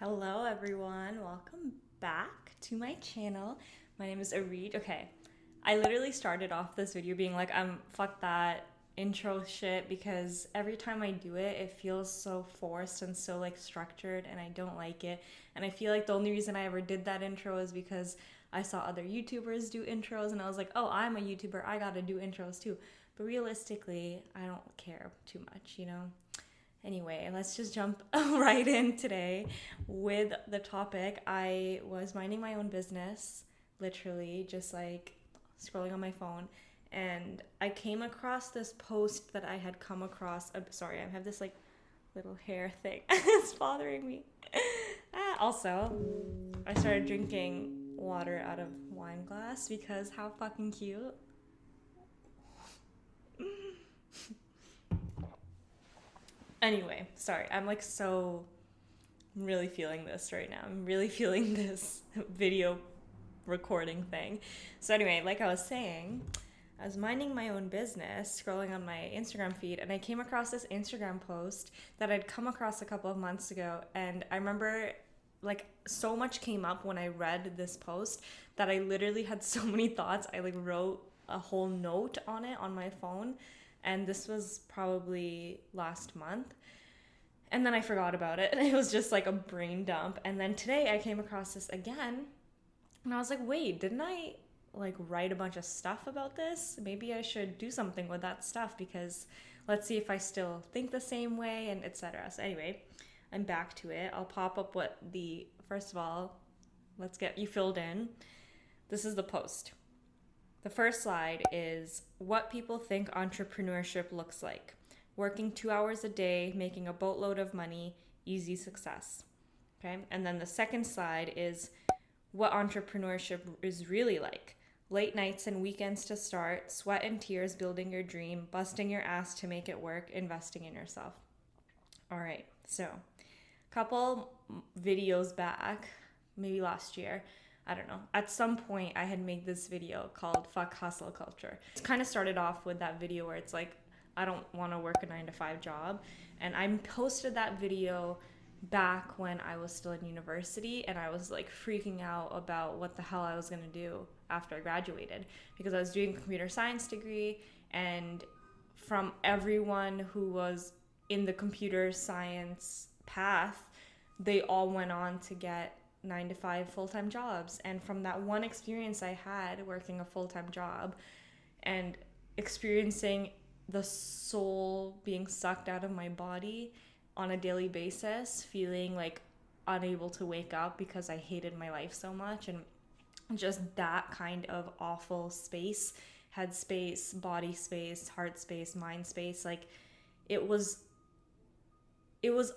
Hello everyone, welcome back to my channel. My name is 𝙨𝙗𝙗𝙧𝙞𝙗𝙗. Okay, I literally started off this video being like, fuck that intro shit, because every time I do it, it feels so forced and so like structured and I don't like it. And I feel like the only reason I ever did that intro is because I saw other YouTubers do intros and I was like, oh, I'm a YouTuber, I gotta do intros too. But realistically, I don't care too much, you know? Anyway, let's just jump right in today with the topic. I was minding my own business, literally, just like scrolling on my phone, and I came across this post that I had come across. Sorry, I have this like little hair thing. It's bothering me. Also, I started drinking water out of wine glass because how fucking cute. Anyway, sorry, I'm really feeling this right now. I'm really feeling this video recording thing. So anyway, like I was saying, I was minding my own business, scrolling on my Instagram feed, and I came across this Instagram post that I'd come across a couple of months ago. And I remember like so much came up when I read this post that I literally had so many thoughts. I like wrote a whole note on it on my phone. And this was probably last month. And then I forgot about it. And it was just like a brain dump. And then today I came across this again. And I was like, wait, didn't I like write a bunch of stuff about this? Maybe I should do something with that stuff, because let's see if I still think the same way and etc. So anyway, I'm back to it. I'll pop up first of all, let's get you filled in. This is the post. The first slide is what people think entrepreneurship looks like. Working 2 hours a day, making a boatload of money, easy success. Okay? And then the second slide is what entrepreneurship is really like. Late nights and weekends to start, sweat and tears building your dream, busting your ass to make it work, investing in yourself. All right, so a couple videos back, maybe last year, I don't know, at some point I had made this video called Fuck Hustle Culture. It kind of started off with that video where it's like, I don't want to work a 9-to-5 job. And I posted that video back when I was still in university, and I was like freaking out about what the hell I was going to do after I graduated, because I was doing a computer science degree, and from everyone who was in the computer science path, they all went on to get 9-to-5 full-time jobs. And from that one experience I had working a full-time job and experiencing the soul being sucked out of my body on a daily basis, feeling like unable to wake up because I hated my life so much, and just that kind of awful space, head space, body space, heart space, mind space, like it was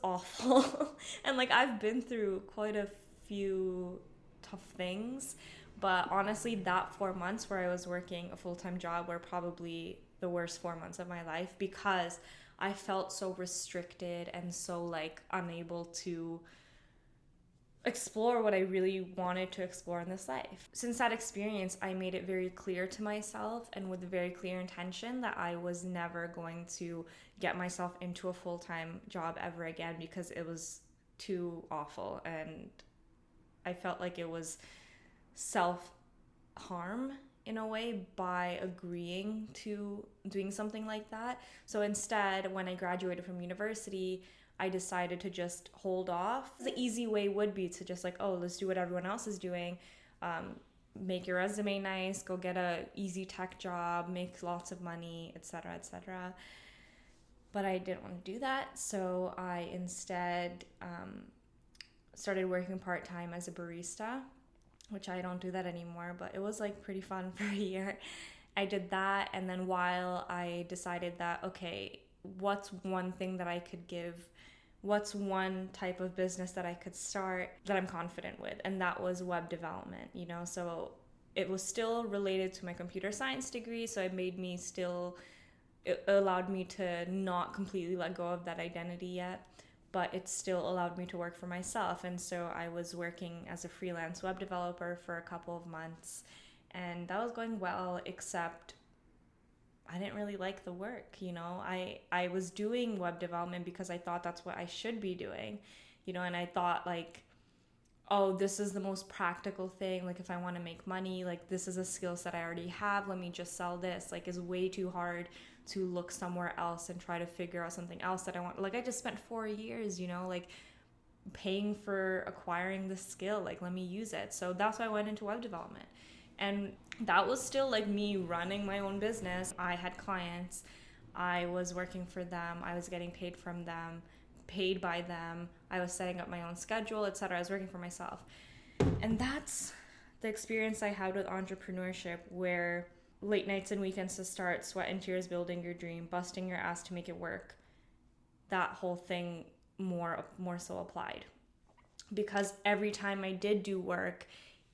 awful. And like I've been through quite a few tough things, but honestly that 4 months where I was working a full-time job were probably the worst 4 months of my life, because I felt so restricted and so like unable to explore what I really wanted to explore in this life. Since that experience, I made it very clear to myself, and with a very clear intention, that I was never going to get myself into a full-time job ever again, because it was too awful and I felt like it was self-harm in a way by agreeing to doing something like that. So instead, when I graduated from university, I decided to just hold off. The easy way would be to just like, oh, let's do what everyone else is doing. Make your resume nice, go get a easy tech job, make lots of money, etc., etc. But I didn't want to do that, so I instead started working part-time as a barista, which I don't do that anymore, but it was like pretty fun for a year. I did that, and then while I decided that, okay, what's one thing that I could give, what's one type of business that I could start that I'm confident with, and that was web development, you know. So it was still related to my computer science degree, so it allowed me to not completely let go of that identity yet, but it still allowed me to work for myself. And so I was working as a freelance web developer for a couple of months, and that was going well, except I didn't really like the work, you know. I was doing web development because I thought that's what I should be doing, you know, and I thought like oh, this is the most practical thing. Like, if I want to make money, like, this is a skill set I already have. Let me just sell this. Like, is way too hard to look somewhere else and try to figure out something else that I want. Like, I just spent 4 years, like, paying for acquiring the skill. Like, let me use it. So that's why I went into web development. And that was still like me running my own business. I had clients. I was working for them. I was getting paid from them, paid by them. I was setting up my own schedule, etc. I was working for myself. And that's the experience I had with entrepreneurship, where late nights and weekends to start, sweat and tears building your dream, busting your ass to make it work. That whole thing more so applied. Because every time I did do work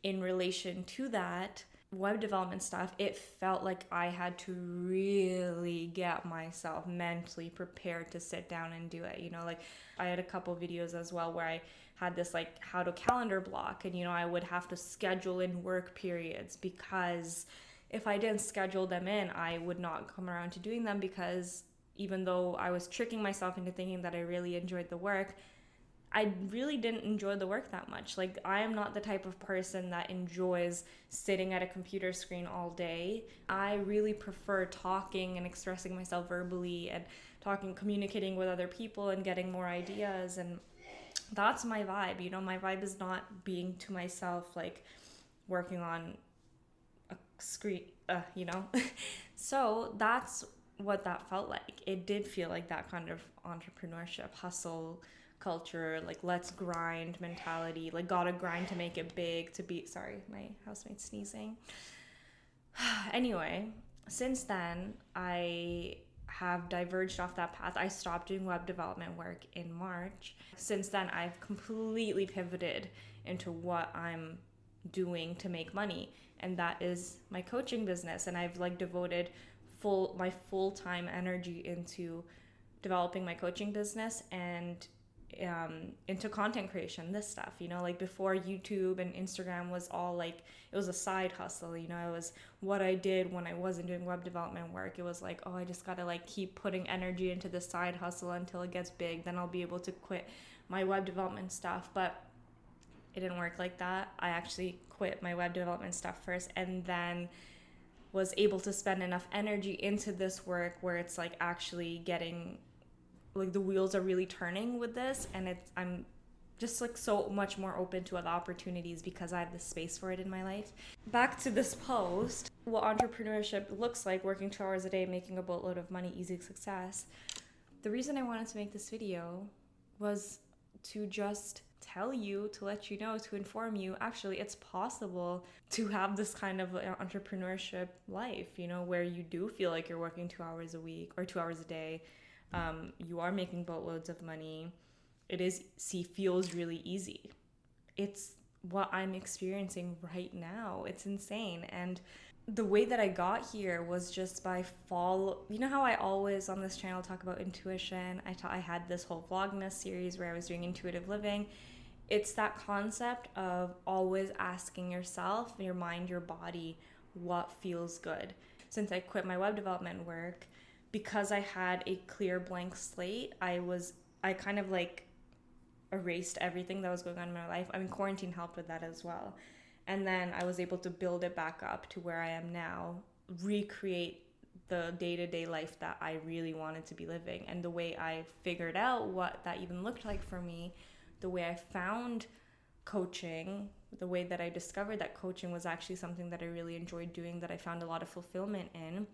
in relation to that web development stuff, it felt like I had to really get myself mentally prepared to sit down and do it. Like, I had a couple videos as well where I had this like how to calendar block, and I would have to schedule in work periods, because if I didn't schedule them in, I would not come around to doing them, because even though I was tricking myself into thinking that I really enjoyed the work, I really didn't enjoy the work that much. Like, I am not the type of person that enjoys sitting at a computer screen all day. I really prefer talking and expressing myself verbally and communicating with other people and getting more ideas. And that's my vibe. My vibe is not being to myself, like working on a screen, So that's what that felt like. It did feel like that kind of entrepreneurship, hustle culture, like let's grind mentality, like gotta grind to make it big, to be, sorry, my housemate's sneezing. Anyway, since then, I have diverged off that path. I stopped doing web development work in March. Since then, I've completely pivoted into what I'm doing to make money, and that is my coaching business. And I've like devoted my full-time energy into developing my coaching business and into content creation, this stuff, like before YouTube and Instagram was all like, it was a side hustle, it was what I did when I wasn't doing web development work. It was like, oh, I just gotta like keep putting energy into the side hustle until it gets big, then I'll be able to quit my web development stuff. But it didn't work like that. I actually quit my web development stuff first, and then was able to spend enough energy into this work where it's like actually getting, like the wheels are really turning with this, and I'm just like so much more open to other opportunities because I have the space for it in my life. Back to this post, what entrepreneurship looks like, working 2 hours a day, making a boatload of money, easy success. The reason I wanted to make this video was to just tell you, to let you know, to inform you, actually it's possible to have this kind of entrepreneurship life, where you do feel like you're working 2 hours a week or 2 hours a day. You are making boatloads of money. Feels really easy. It's what I'm experiencing right now. It's insane. And the way that I got here was just by how I always on this channel talk about intuition. I had this whole Vlogmas series where I was doing intuitive living. It's that concept of always asking yourself, your mind, your body, what feels good. Since I quit my web development work, because I had a clear blank slate, I kind of like erased everything that was going on in my life. I mean, quarantine helped with that as well. And then I was able to build it back up to where I am now, recreate the day-to-day life that I really wanted to be living. And the way I figured out what that even looked like for me, the way I found coaching, the way that I discovered that coaching was actually something that I really enjoyed doing, that I found a lot of fulfillment in,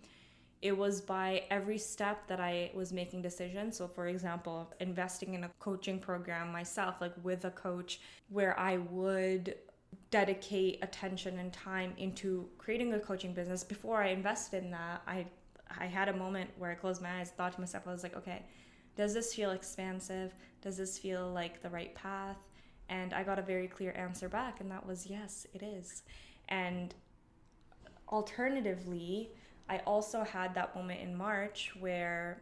it was by every step that I was making decisions. So for example, investing in a coaching program myself, like with a coach, where I would dedicate attention and time into creating a coaching business. Before I invested in that, I had a moment where I closed my eyes, thought to myself, I was like, okay, does this feel expansive? Does this feel like the right path? And I got a very clear answer back, and that was yes, it is. And alternatively, I also had that moment in March where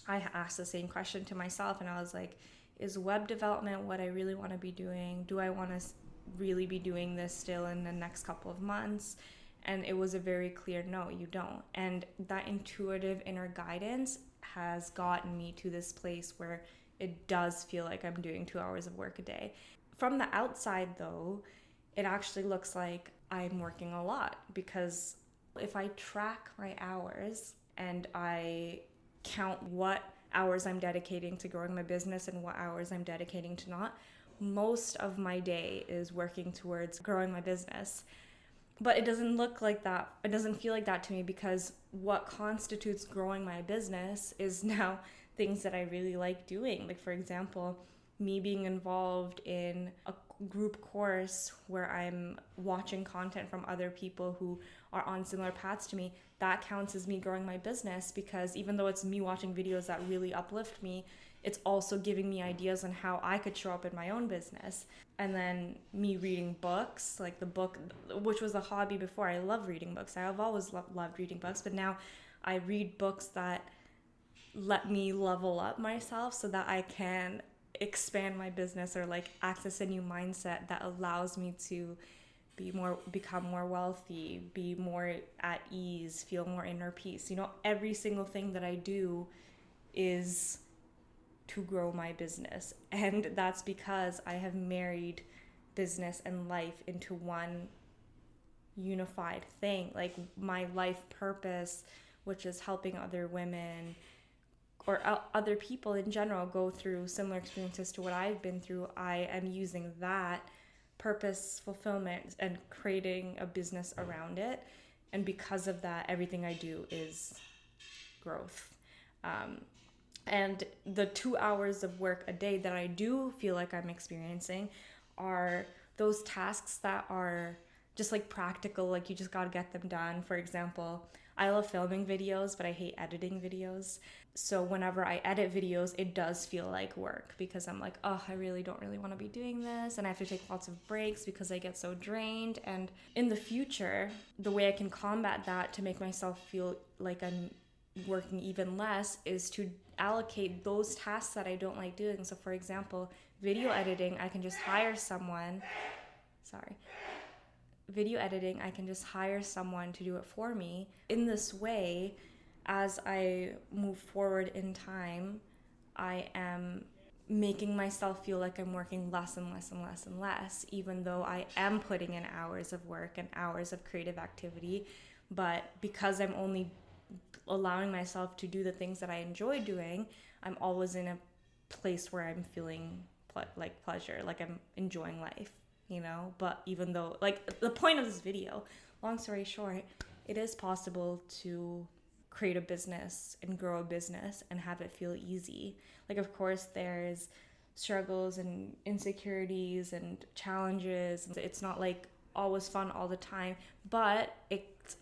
I asked the same question to myself, and I was like, is web development what I really want to be doing? Do I want to really be doing this still in the next couple of months? And it was a very clear no, you don't. And that intuitive inner guidance has gotten me to this place where it does feel like I'm doing 2 hours of work a day. From the outside though, it actually looks like I'm working a lot, because if I track my hours and I count what hours I'm dedicating to growing my business and what hours I'm dedicating to not, most of my day is working towards growing my business. But it doesn't look like that. It doesn't feel like that to me, because what constitutes growing my business is now things that I really like doing. Like, for example, me being involved in a group course where I'm watching content from other people who are on similar paths to me, that counts as me growing my business, because even though it's me watching videos that really uplift me, it's also giving me ideas on how I could show up in my own business. And then me reading books, like the book, which was a hobby before. I love reading books. I have always loved reading books, but now I read books that let me level up myself so that I can expand my business, or like access a new mindset that allows me to become more wealthy, be more at ease, feel more inner peace. You know, every single thing that I do is to grow my business. And that's because I have married business and life into one unified thing. Like, my life purpose, which is helping other women or other people in general go through similar experiences to what I've been through, I am using that purpose fulfillment and creating a business around it. And because of that, everything I do is growth. And the 2 hours of work a day that I do feel like I'm experiencing are those tasks that are just like practical, like you just got to get them done. For example, I love filming videos, but I hate editing videos. So whenever I edit videos, it does feel like work, because I'm like, oh, I really don't want to be doing this. And I have to take lots of breaks because I get so drained. And in the future, the way I can combat that to make myself feel like I'm working even less is to allocate those tasks that I don't like doing. So for example, video editing, I can just hire someone. Video editing, I can just hire someone to do it for me. In this way, as I move forward in time, I am making myself feel like I'm working less and less and less and less, even though I am putting in hours of work and hours of creative activity. But because I'm only allowing myself to do the things that I enjoy doing, I'm always in a place where I'm feeling like pleasure, like I'm enjoying life, you know? But even though, like, the point of this video, long story short, it is possible to create a business and grow a business and have it feel easy. Like, of course, there's struggles and insecurities and challenges. It's not like always fun all the time, but it's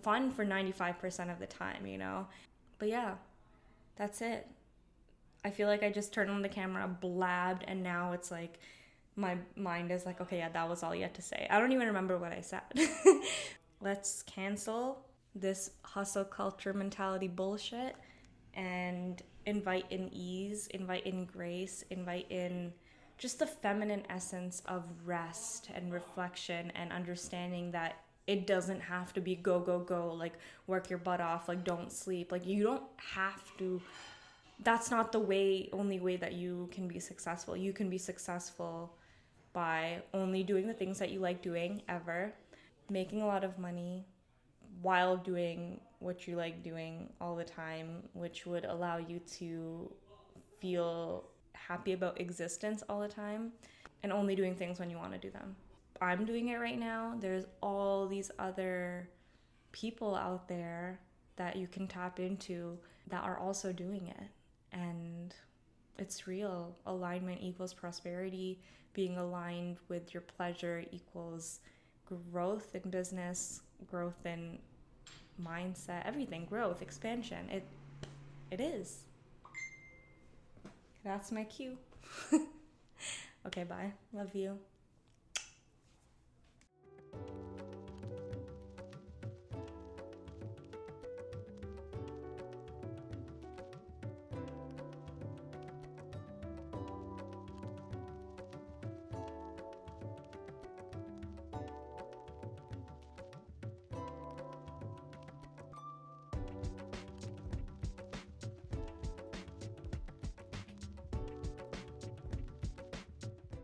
fun for 95% of the time, you know? But yeah, that's it. I feel like I just turned on the camera, blabbed, and now it's like my mind is like, okay, yeah, that was all you had to say. I don't even remember what I said. Let's cancel this hustle culture mentality bullshit and invite in ease, invite in grace, invite in just the feminine essence of rest and reflection and understanding that it doesn't have to be go, go, go, like work your butt off, like don't sleep. Like, you don't have to. That's not the only way that you can be successful. You can be successful by only doing the things that you like doing ever, making a lot of money while doing what you like doing all the time, which would allow you to feel happy about existence all the time, and only doing things when you want to do them. I'm doing it right now. There's all these other people out there that you can tap into that are also doing it. And it's real. Alignment equals prosperity. Being aligned with your pleasure equals growth in business, growth in mindset, everything, growth, expansion. It is. That's my cue. Okay, bye. Love you.